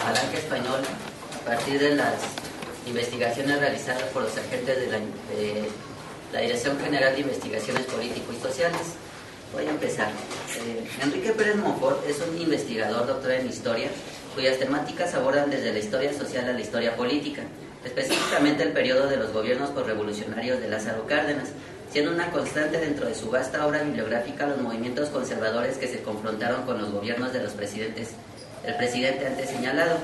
Falange Española a partir de las investigaciones realizadas por los agentes de la Dirección General de Investigaciones Político y Sociales. Voy a empezar. Enrique Pérez Monfort es un investigador doctor en Historia, cuyas temáticas abordan desde la historia social a la historia política, específicamente el periodo de los gobiernos postrevolucionarios de Lázaro Cárdenas, siendo una constante dentro de su vasta obra bibliográfica los movimientos conservadores que se confrontaron con los gobiernos de el presidente antes señalado.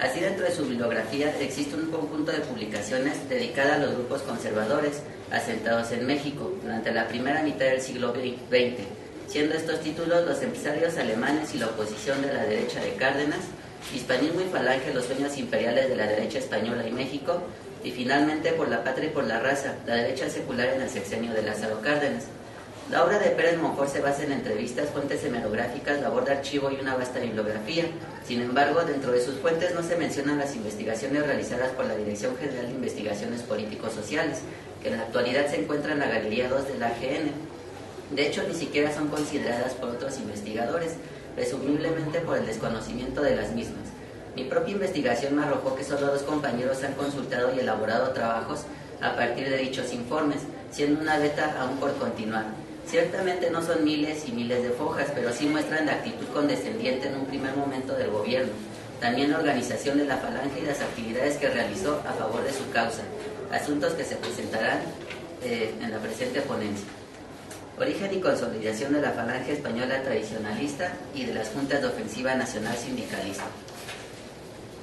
Así, dentro de su bibliografía existe un conjunto de publicaciones dedicadas a los grupos conservadores asentados en México durante la primera mitad del siglo XX, siendo estos títulos Los empresarios alemanes y la oposición de la derecha de Cárdenas, Hispanismo y Falange, los sueños imperiales de la derecha española y México, y finalmente Por la patria y por la raza, la derecha secular en el sexenio de Lázaro Cárdenas. La obra de Pérez Monfort se basa en entrevistas, fuentes hemerográficas, labor de archivo y una vasta bibliografía. Sin embargo, dentro de sus fuentes no se mencionan las investigaciones realizadas por la Dirección General de Investigaciones Político-Sociales, que en la actualidad se encuentra en la Galería 2 del AGN. De hecho, ni siquiera son consideradas por otros investigadores, presumiblemente por el desconocimiento de las mismas. Mi propia investigación me arrojó que solo 2 compañeros han consultado y elaborado trabajos a partir de dichos informes, siendo una beta aún por continuar. Ciertamente no son miles y miles de fojas, pero sí muestran la actitud condescendiente en un primer momento del gobierno, también la organización de la Falange y las actividades que realizó a favor de su causa, asuntos que se presentarán en la presente ponencia. Origen y consolidación de la Falange Española tradicionalista y de las juntas de ofensiva nacional sindicalista.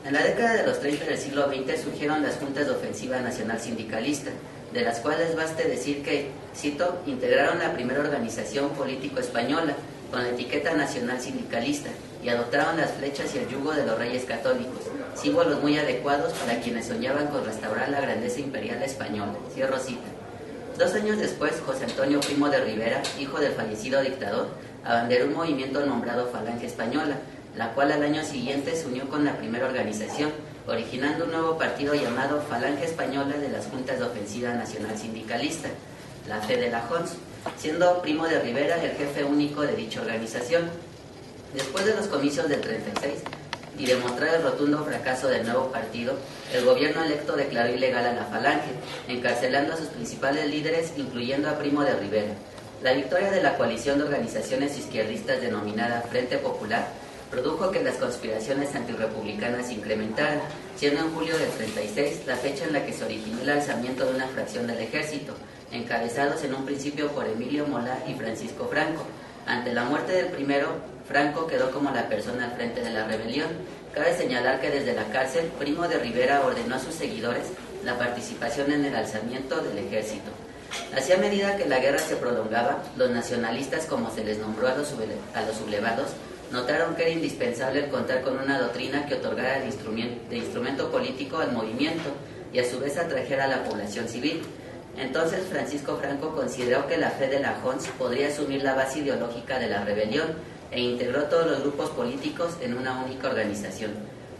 En la década de los 30 del siglo XX surgieron las juntas de ofensiva nacional sindicalista, de las cuales baste decir que, cito, integraron la primera organización político española con la etiqueta nacional sindicalista y adoptaron las flechas y el yugo de los reyes católicos, símbolos muy adecuados para quienes soñaban con restaurar la grandeza imperial española. Cierro cita. 2 años después, José Antonio Primo de Rivera, hijo del fallecido dictador, abanderó un movimiento nombrado Falange Española, la cual al año siguiente se unió con la primera organización, originando un nuevo partido llamado Falange Española de las Juntas de Ofensiva Nacional Sindicalista, la Fe de la Jons, siendo Primo de Rivera el jefe único de dicha organización. Después de los comicios del 36 y demostrar el rotundo fracaso del nuevo partido, el gobierno electo declaró ilegal a la Falange, encarcelando a sus principales líderes, incluyendo a Primo de Rivera. La victoria de la coalición de organizaciones izquierdistas denominada Frente Popular produjo que las conspiraciones antirrepublicanas se incrementaran, siendo en julio del 36 la fecha en la que se originó el alzamiento de una fracción del ejército, encabezados en un principio por Emilio Mola y Francisco Franco. Ante la muerte del primero, Franco quedó como la persona al frente de la rebelión. Cabe señalar que desde la cárcel, Primo de Rivera ordenó a sus seguidores la participación en el alzamiento del ejército. Así, a medida que la guerra se prolongaba, los nacionalistas, como se les nombró a los sublevados, notaron que era indispensable el contar con una doctrina que otorgara de instrumento político al movimiento y a su vez atrajera a la población civil. Entonces Francisco Franco consideró que la Fe de la Jons podría asumir la base ideológica de la rebelión e integró todos los grupos políticos en una única organización.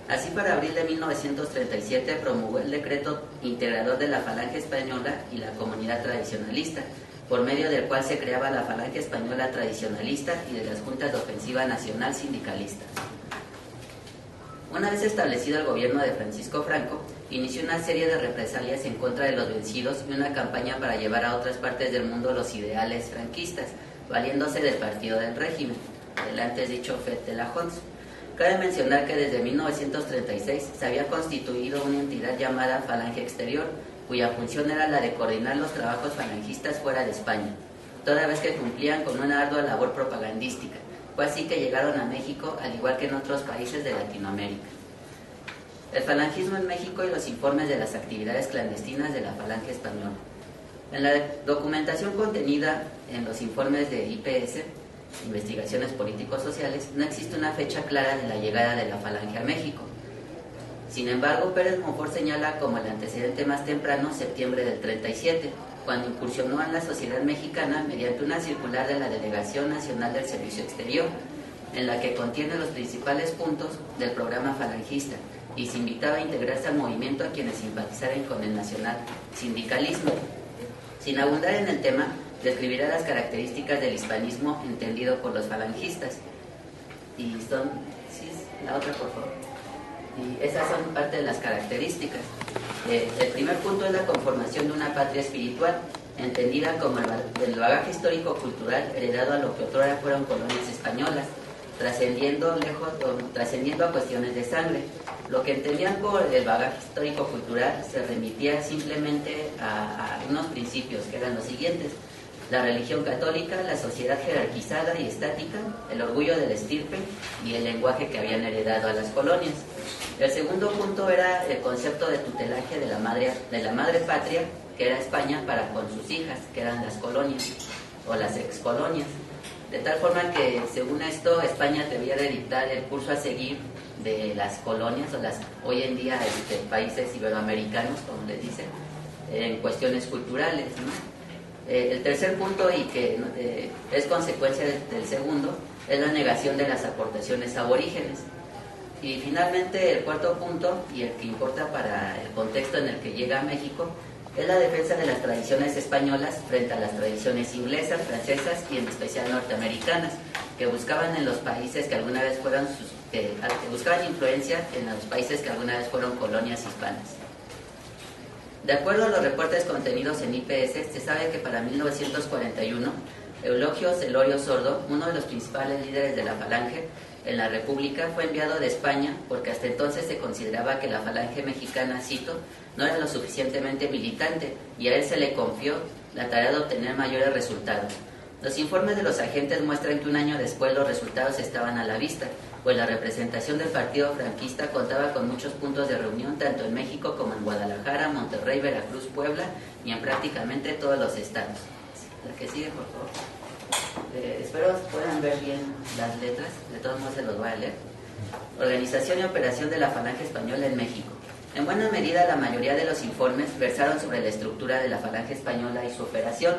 Así, para abril de 1937 promulgó el decreto integrador de la Falange Española y la Comunidad Tradicionalista, por medio del cual se creaba la Falange Española Tradicionalista y de las Juntas de Ofensiva Nacional Sindicalista. Una vez establecido el gobierno de Francisco Franco, inició una serie de represalias en contra de los vencidos y una campaña para llevar a otras partes del mundo los ideales franquistas, valiéndose del partido del régimen, el antes dicho Fe de la Jons. Cabe mencionar que desde 1936 se había constituido una entidad llamada Falange Exterior, cuya función era la de coordinar los trabajos falangistas fuera de España, toda vez que cumplían con una ardua labor propagandística. Fue así que llegaron a México, al igual que en otros países de Latinoamérica. El falangismo en México y los informes de las actividades clandestinas de la Falange Española. En la documentación contenida en los informes de IPS, Investigaciones Político-Sociales, no existe una fecha clara de la llegada de la Falange a México. Sin embargo, Pérez Monfort señala como el antecedente más temprano septiembre del 37, cuando incursionó en la sociedad mexicana mediante una circular de la Delegación Nacional del Servicio Exterior, en la que contiene los principales puntos del programa falangista y se invitaba a integrarse al movimiento a quienes simpatizaran con el nacional sindicalismo. Sin abundar en el tema, describirá las características del hispanismo entendido por los falangistas. Y son... ¿Sí? La otra, por favor. Y Esas son parte de las características. El primer punto es la conformación de una patria espiritual, entendida como el bagaje histórico-cultural heredado a lo que otrora fueron colonias españolas, trascendiendo a cuestiones de sangre. Lo que entendían por el bagaje histórico-cultural se remitía simplemente a unos principios que eran los siguientes: la religión católica, la sociedad jerarquizada y estática, el orgullo del estirpe y el lenguaje que habían heredado a las colonias. El segundo punto era el concepto de tutelaje de la madre patria, que era España, para con sus hijas, que eran las colonias o las excolonias. De tal forma que, según esto, España debía de dictar el curso a seguir de las colonias o las hoy en día países iberoamericanos, como les dicen, en cuestiones culturales, ¿no? El tercer punto, y que es consecuencia del segundo, es la negación de las aportaciones aborígenes. Y finalmente el cuarto punto, y el que importa para el contexto en el que llega a México, es la defensa de las tradiciones españolas frente a las tradiciones inglesas, francesas y en especial norteamericanas, que buscaban en los países que alguna vez fueron que buscaban influencia en los países que alguna vez fueron colonias hispanas. De acuerdo a los reportes contenidos en IPS, se sabe que para 1941, Eulogio Celorio Sordo, uno de los principales líderes de la Falange en la República, fue enviado de España porque hasta entonces se consideraba que la Falange mexicana, cito, no era lo suficientemente militante y a él se le confió la tarea de obtener mayores resultados. Los informes de los agentes muestran que un año después los resultados estaban a la vista, pues la representación del partido franquista contaba con muchos puntos de reunión tanto en México como en Guadalajara, Monterrey, Veracruz, Puebla y en prácticamente todos los estados. La que sigue, por favor. Espero puedan ver bien las letras, de todos modos se los voy a leer. Organización y operación de la Falange Española en México. En buena medida, la mayoría de los informes versaron sobre la estructura de la Falange Española y su operación.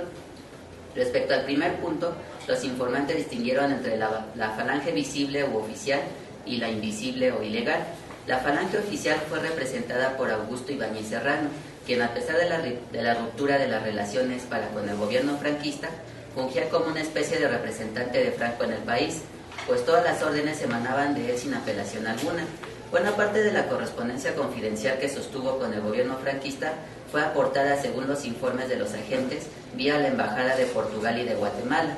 Respecto al primer punto, los informantes distinguieron entre la falange visible u oficial y la invisible o ilegal. La falange oficial fue representada por Augusto Ibáñez Serrano, quien, a pesar de la ruptura de las relaciones para con el gobierno franquista, fungía como una especie de representante de Franco en el país, pues todas las órdenes emanaban de él sin apelación alguna. Buena parte de la correspondencia confidencial que sostuvo con el gobierno franquista fue aportada, según los informes de los agentes, vía la Embajada de Portugal y de Guatemala.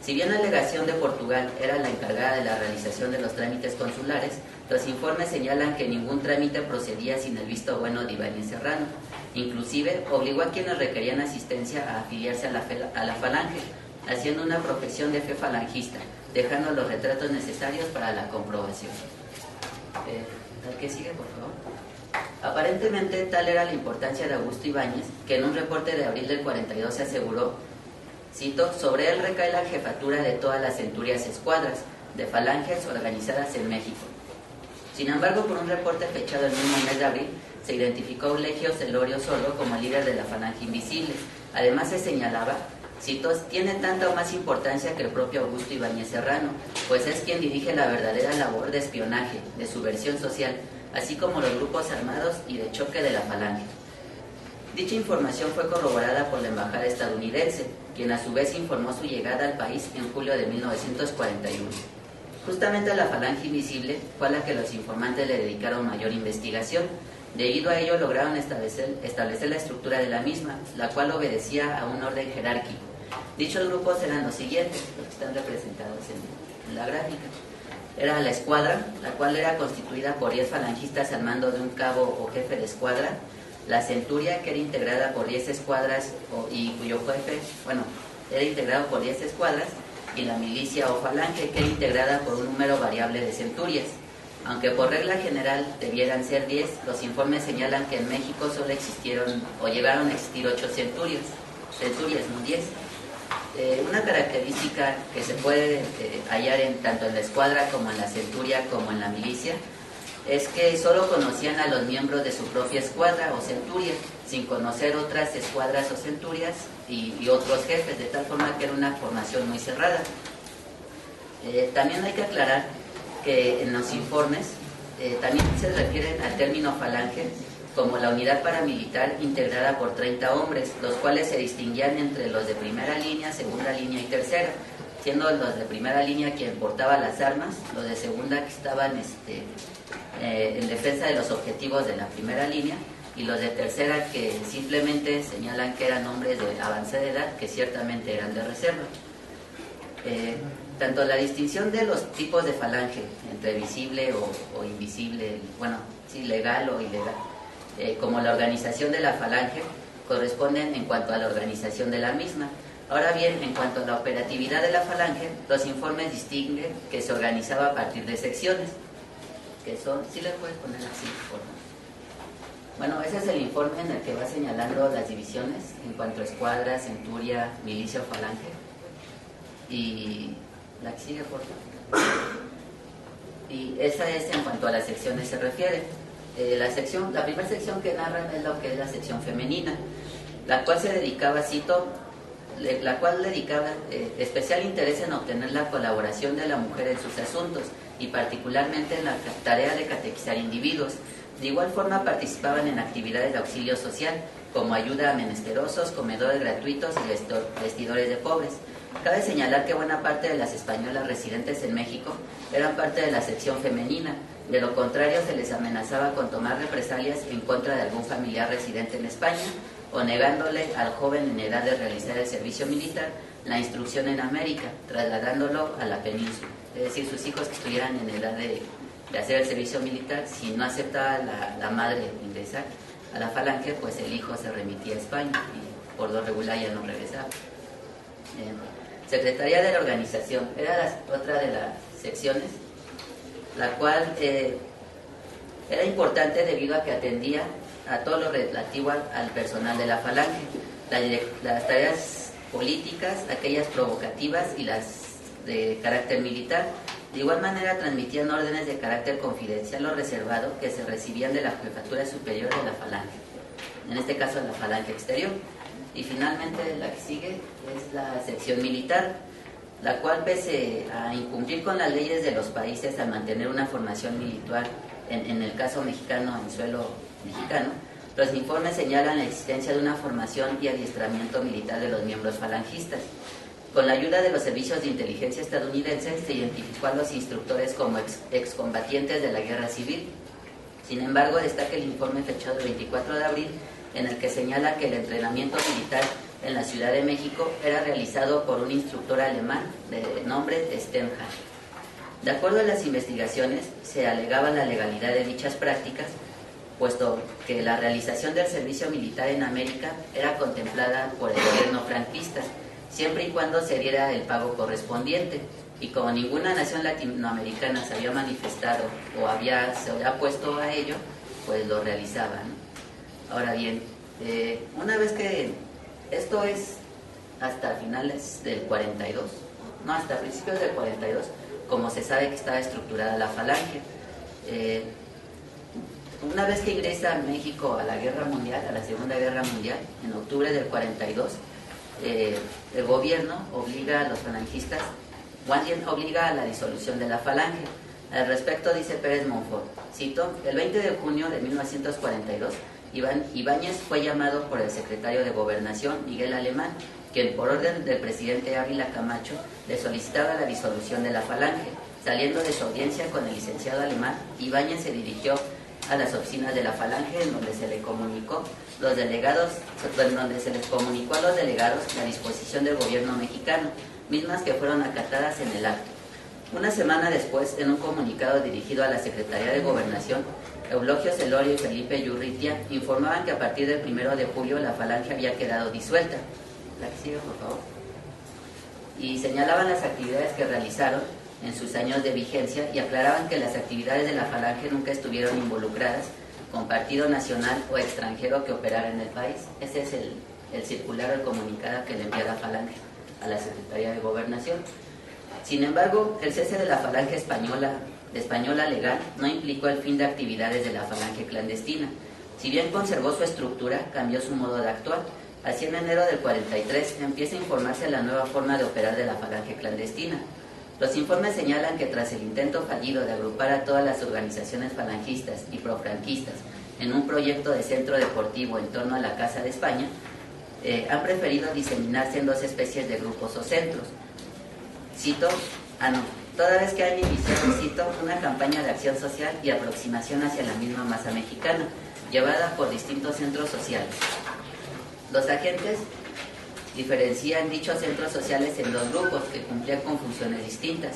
Si bien la legación de Portugal era la encargada de la realización de los trámites consulares, los informes señalan que ningún trámite procedía sin el visto bueno de Ibáñez Serrano. Inclusive, obligó a quienes requerían asistencia a afiliarse a la Falange, haciendo una profesión de fe falangista, dejando los retratos necesarios para la comprobación. ¿El que sigue, por favor? Aparentemente, tal era la importancia de Augusto Ibáñez, que en un reporte de abril del 42 se aseguró, cito, sobre él recae la jefatura de todas las centurias escuadras de falanges organizadas en México. Sin embargo, por un reporte fechado el mismo mes de abril, se identificó a Eulogio Celorio Sordo como líder de la Falange Invisible. Además se señalaba, cito, tiene tanta o más importancia que el propio Augusto Ibáñez Serrano, pues es quien dirige la verdadera labor de espionaje, de subversión social, así como los grupos armados y de choque de la Falange. Dicha información fue corroborada por la embajada estadounidense, quien a su vez informó su llegada al país en julio de 1941. Justamente la Falange Invisible fue a la que los informantes le dedicaron mayor investigación. Debido a ello lograron establecer la estructura de la misma, la cual obedecía a un orden jerárquico. Dichos grupos eran los siguientes, los que están representados en la gráfica. Era la escuadra, la cual era constituida por 10 falangistas al mando de un cabo o jefe de escuadra. La centuria, que era integrada por 10 escuadras y cuyo jefe, era integrado por 10 escuadras, y la milicia o falange, que era integrada por un número variable de centurias. Aunque por regla general debieran ser 10, los informes señalan que en México solo existieron o llegaron a existir 8 centurias, no 10. Una característica que se puede hallar tanto en la escuadra como en la centuria como en la milicia es que solo conocían a los miembros de su propia escuadra o centuria, sin conocer otras escuadras o centurias y otros jefes, de tal forma que era una formación muy cerrada. También hay que aclarar que en los informes también se refieren al término falange como la unidad paramilitar integrada por 30 hombres, los cuales se distinguían entre los de primera línea, segunda línea y tercera. siendo los de primera línea quien portaba las armas, los de segunda que estaban en defensa de los objetivos de la primera línea, y los de tercera que simplemente señalan que eran hombres de avanzada edad que ciertamente eran de reserva. Tanto la distinción de los tipos de falange entre visible o invisible, bueno, sí, legal o ilegal, como la organización de la falange corresponden en cuanto a la organización de la misma. Ahora bien, en cuanto a la operatividad de la falange, los informes distinguen que se organizaba a partir de secciones, que son, ¿sí le puedes poner así, por favor? Bueno, ese es el informe en el que va señalando las divisiones en cuanto a escuadra, centuria, milicia o falange. Y la que sigue, por favor. Y esa es en cuanto a las secciones se refiere. La primera sección que narran es lo que es la sección femenina, la cual se dedicaba, cito, especial interés en obtener la colaboración de la mujer en sus asuntos y particularmente en la tarea de catequizar individuos. De igual forma participaban en actividades de auxilio social, como ayuda a menesterosos, comedores gratuitos y vestidores de pobres. Cabe señalar que buena parte de las españolas residentes en México eran parte de la sección femenina. De lo contrario, se les amenazaba con tomar represalias en contra de algún familiar residente en España o negándole al joven en edad de realizar el servicio militar la instrucción en América, trasladándolo a la península. Es decir, sus hijos que estuvieran en edad de hacer el servicio militar, si no aceptaba la madre ingresar a la falange, pues el hijo se remitía a España y por lo regular ya no regresaba. Secretaría de la Organización era otra de las secciones, la cual era importante debido a que atendía a todo lo relativo al personal de la falange, las tareas políticas, aquellas provocativas y las de carácter militar. De igual manera transmitían órdenes de carácter confidencial o reservado que se recibían de la jefatura superior de la falange, en este caso la falange exterior. Y finalmente la que sigue es la sección militar, la cual pese a incumplir con las leyes de los países al mantener una formación militar, en el caso mexicano, en suelo mexicano, los informes señalan la existencia de una formación y adiestramiento militar de los miembros falangistas. Con la ayuda de los servicios de inteligencia estadounidenses se identificó a los instructores como excombatientes de la guerra civil. Sin embargo, destaca el informe fechado el 24 de abril en el que señala que el entrenamiento militar en la Ciudad de México era realizado por un instructor alemán de nombre Sternhard. De acuerdo a las investigaciones, se alegaba la legalidad de dichas prácticas, puesto que la realización del servicio militar en América era contemplada por el gobierno franquista, siempre y cuando se diera el pago correspondiente, y como ninguna nación latinoamericana se había manifestado o se había puesto a ello, pues lo realizaban. Ahora bien, una vez que esto es hasta finales del 42, no, hasta principios del 42, como se sabe que estaba estructurada la falange. Una vez que ingresa México a la Guerra Mundial, a la Segunda Guerra Mundial, en octubre del 42, el gobierno obliga a los falangistas, obliga a la disolución de la falange. Al respecto dice Pérez Monfort, cito, el 20 de junio de 1942, Ibáñez fue llamado por el secretario de Gobernación, Miguel Alemán, quien por orden del presidente Ávila Camacho le solicitaba la disolución de la falange. Saliendo de su audiencia con el licenciado Alemán, Ibáñez se dirigió a las oficinas de la falange en donde se les comunicó a los delegados la disposición del gobierno mexicano, mismas que fueron acatadas en el acto. Una semana después, en un comunicado dirigido a la Secretaría de Gobernación, Eulogio Celorio y Felipe Yurritia informaban que a partir del 1 de julio la falange había quedado disuelta. La que sigue, por favor. Y señalaban las actividades que realizaron en sus años de vigencia y aclaraban que las actividades de la falange nunca estuvieron involucradas con partido nacional o extranjero que operara en el país. Ese es el circular o el comunicado que le envía la falange a la Secretaría de Gobernación. Sin embargo, el cese de la falange española legal no implicó el fin de actividades de la falange clandestina. Si bien conservó su estructura, cambió su modo de actuar. Así, en enero del 43 empieza a informarse la nueva forma de operar de la falange clandestina. Los informes señalan que tras el intento fallido de agrupar a todas las organizaciones falangistas y profranquistas en un proyecto de centro deportivo en torno a la Casa de España, han preferido diseminarse en dos especies de grupos o centros. cito, toda vez que han iniciado, cito, una campaña de acción social y aproximación hacia la misma masa mexicana, llevada por distintos centros sociales. Los agentes diferencian dichos centros sociales en dos grupos que cumplían con funciones distintas.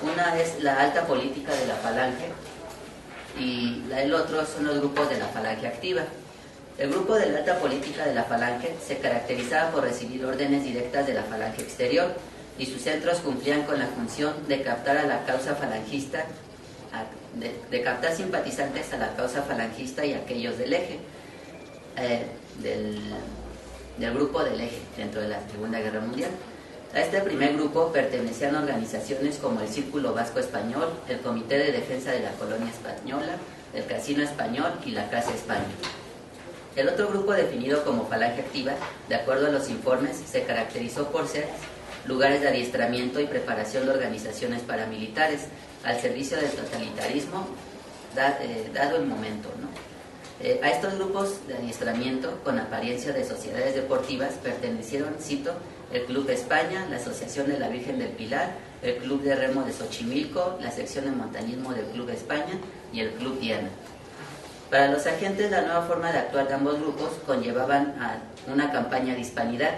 Una es la alta política de la falange y el otro son los grupos de la falange activa. El grupo de la alta política de la falange se caracterizaba por recibir órdenes directas de la falange exterior y sus centros cumplían con la función de captar a la causa falangista, de captar simpatizantes a la causa falangista y aquellos del eje, del grupo del eje dentro de la Segunda Guerra Mundial. A este primer grupo pertenecían organizaciones como el Círculo Vasco Español, el Comité de Defensa de la Colonia Española, el Casino Español y la Casa España. El otro grupo, definido como falange activa, de acuerdo a los informes, se caracterizó por ser lugares de adiestramiento y preparación de organizaciones paramilitares al servicio del totalitarismo, dado el momento, ¿no? A estos grupos de adiestramiento, con apariencia de sociedades deportivas, pertenecieron, cito, el Club España, la Asociación de la Virgen del Pilar, el Club de Remo de Xochimilco, la sección de montañismo del Club España y el Club Diana. Para los agentes, la nueva forma de actuar de ambos grupos conllevaban a una campaña de hispanidad,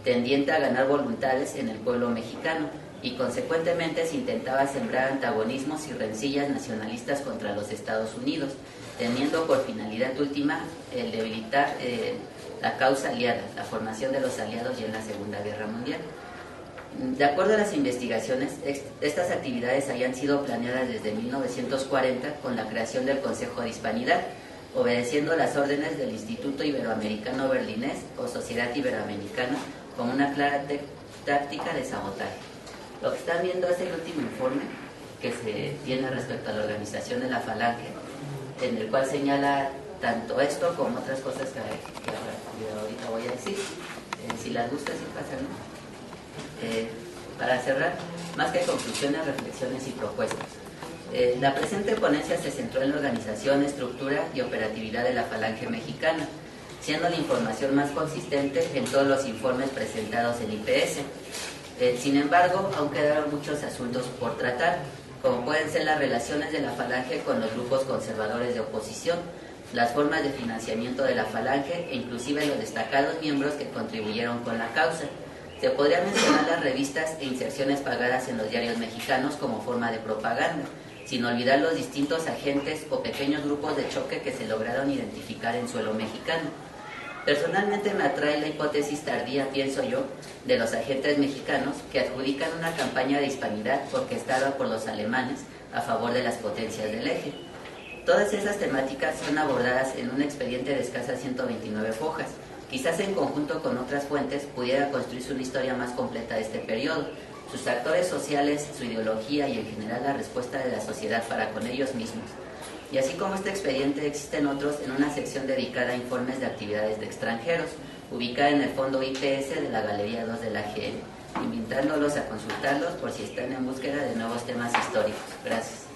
tendiente a ganar voluntades en el pueblo mexicano, y consecuentemente se intentaba sembrar antagonismos y rencillas nacionalistas contra los Estados Unidos, teniendo por finalidad última el debilitar la causa aliada, la formación de los aliados ya en la Segunda Guerra Mundial. De acuerdo a las investigaciones, estas actividades habían sido planeadas desde 1940 con la creación del Consejo de Hispanidad, obedeciendo las órdenes del Instituto Iberoamericano Berlinés o Sociedad Iberoamericana como una clara táctica de sabotaje. Lo que están viendo es el último informe que se tiene respecto a la organización de la falange, en el cual señala tanto esto como otras cosas que ahorita voy a decir. Si las gusta, sí pasan, ¿no? Para cerrar, más que conclusiones, reflexiones y propuestas. La presente ponencia se centró en la organización, estructura y operatividad de la falange mexicana, siendo la información más consistente en todos los informes presentados en IPS. Sin embargo, aún quedaron muchos asuntos por tratar, como pueden ser las relaciones de la falange con los grupos conservadores de oposición, las formas de financiamiento de la falange e inclusive los destacados miembros que contribuyeron con la causa. Se podrían mencionar las revistas e inserciones pagadas en los diarios mexicanos como forma de propaganda, sin olvidar los distintos agentes o pequeños grupos de choque que se lograron identificar en suelo mexicano. Personalmente me atrae la hipótesis tardía, pienso yo, de los agentes mexicanos que adjudican una campaña de hispanidad orquestada por los alemanes a favor de las potencias del eje. Todas esas temáticas son abordadas en un expediente de escasas 129 hojas. Quizás en conjunto con otras fuentes pudiera construirse una historia más completa de este periodo, sus actores sociales, su ideología y en general la respuesta de la sociedad para con ellos mismos. Y así como este expediente, existen otros en una sección dedicada a informes de actividades de extranjeros, ubicada en el fondo IPS de la Galería 2 de la GN, invitándolos a consultarlos por si están en búsqueda de nuevos temas históricos. Gracias.